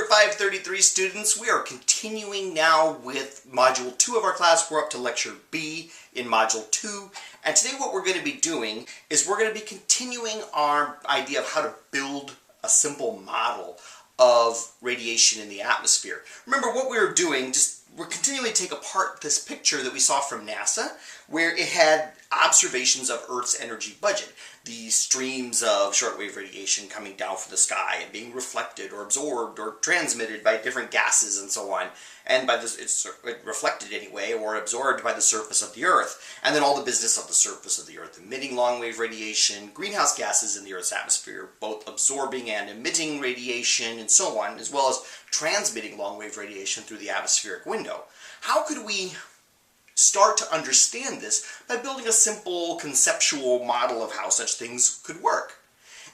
ATSEVS533 students, we are continuing now with Module 2 of our class. We're up to Lecture B in Module 2. And today what we're going to be doing is we're going to be continuing our idea of how to build a simple model of radiation in the atmosphere. Remember what we were doing, we're continuing to take apart this picture that we saw from NASA, where it had observations of Earth's energy budget. These streams of shortwave radiation coming down from the sky and being reflected or absorbed or transmitted by different gases and so on. And by this, it's reflected anyway, or absorbed by the surface of the Earth. And then all the business of the surface of the Earth, emitting long-wave radiation, greenhouse gases in the Earth's atmosphere, both absorbing and emitting radiation and so on, as well as transmitting long-wave radiation through the atmospheric window. How could we start to understand this by building a simple conceptual model of how such things could work?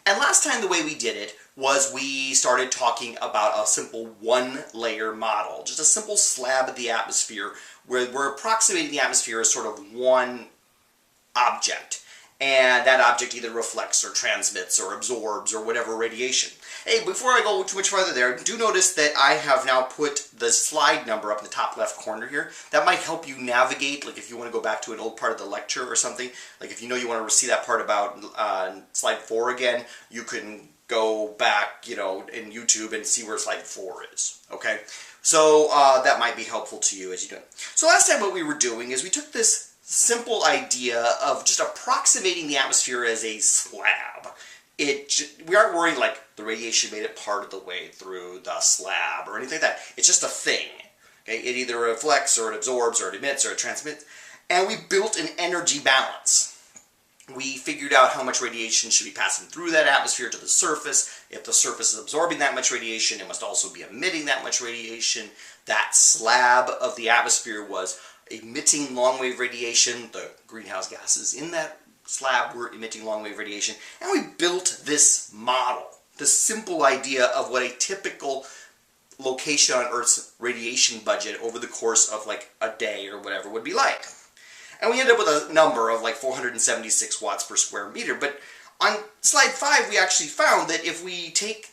And last time the way we did it was we started talking about a simple one-layer model, just a simple slab of the atmosphere where we're approximating the atmosphere as sort of one object. And that object either reflects or transmits or absorbs or whatever radiation. Hey, before I go too much further there, do notice that I have now put the slide number up in the top left corner here. That might help you navigate, like if you want to go back to an old part of the lecture or something. Like if you know you want to see that part about slide 4 again, you can go back, in YouTube and see where slide 4 is, okay? So that might be helpful to you as you do it. So last time what we were doing is we took this simple idea of just approximating the atmosphere as a slab. We aren't worrying like the radiation made it part of the way through the slab or anything like that. It's just a thing. Okay? It either reflects or it absorbs or it emits or it transmits. And we built an energy balance. We figured out how much radiation should be passing through that atmosphere to the surface. If the surface is absorbing that much radiation, it must also be emitting that much radiation. That slab of the atmosphere was emitting long-wave radiation. The greenhouse gases in that slab were emitting long-wave radiation. And we built this model, this simple idea of what a typical location on Earth's radiation budget over the course of like a day or whatever would be like. And we ended up with a number of like 476 watts per square meter. But on slide 5, we actually found that if we take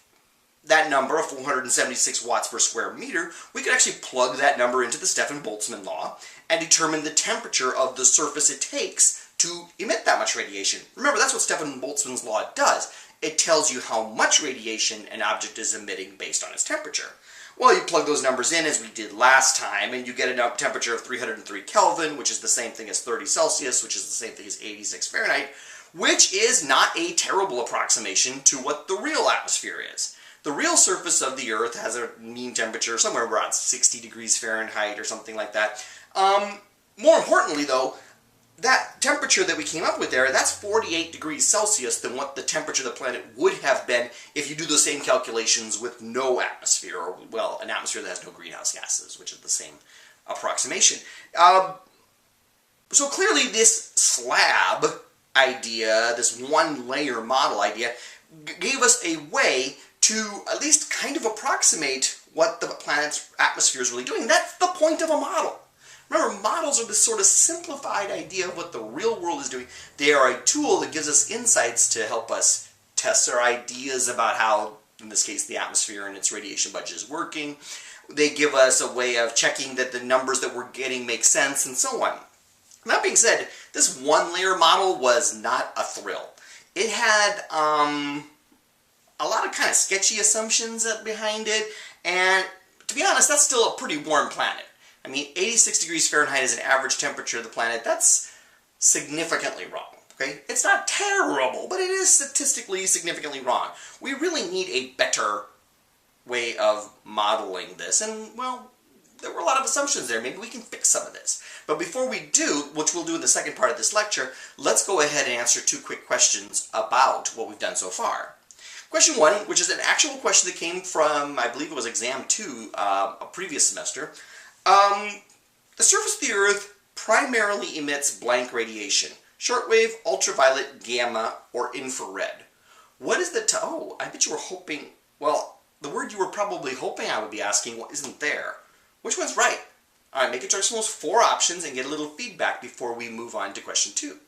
that number of 476 watts per square meter, we could actually plug that number into the Stefan-Boltzmann law and determine the temperature of the surface it takes to emit that much radiation. Remember, that's what Stefan-Boltzmann's law does. It tells you how much radiation an object is emitting based on its temperature. Well, you plug those numbers in as we did last time, and you get a temperature of 303 Kelvin, which is the same thing as 30 Celsius, which is the same thing as 86 Fahrenheit, which is not a terrible approximation to what the real atmosphere is. The real surface of the Earth has a mean temperature somewhere around 60 degrees Fahrenheit or something like that. More importantly, though, that temperature that we came up with there, that's 48 degrees Celsius than what the temperature of the planet would have been if you do the same calculations with no atmosphere, or, well, an atmosphere that has no greenhouse gases, which is the same approximation. So clearly this slab idea, this one-layer model idea, gave us a way to at least kind of approximate what the planet's atmosphere is really doing. That's the point of a model. Remember, models are this sort of simplified idea of what the real world is doing. They are a tool that gives us insights to help us test our ideas about how, in this case, the atmosphere and its radiation budget is working. They give us a way of checking that the numbers that we're getting make sense, and so on. That being said, this one-layer model was not a thrill. It had a lot of kind of sketchy assumptions behind it, and to be honest, that's still a pretty warm planet. I mean, 86 degrees Fahrenheit is an average temperature of the planet. That's significantly wrong, okay? It's not terrible, but it is statistically significantly wrong. We really need a better way of modeling this, and, well, there were a lot of assumptions there. Maybe we can fix some of this. But before we do, which we'll do in the second part of this lecture, let's go ahead and answer 2 quick questions about what we've done so far. Question 1, which is an actual question that came from, I believe it was exam 2, a previous semester. The surface of the Earth primarily emits blank radiation: shortwave, ultraviolet, gamma, or infrared. What is the oh, I bet you were hoping, well, the word you were probably hoping I would be asking isn't there. Which one's right? Alright, make a choice from those 4 options and get a little feedback before we move on to question 2.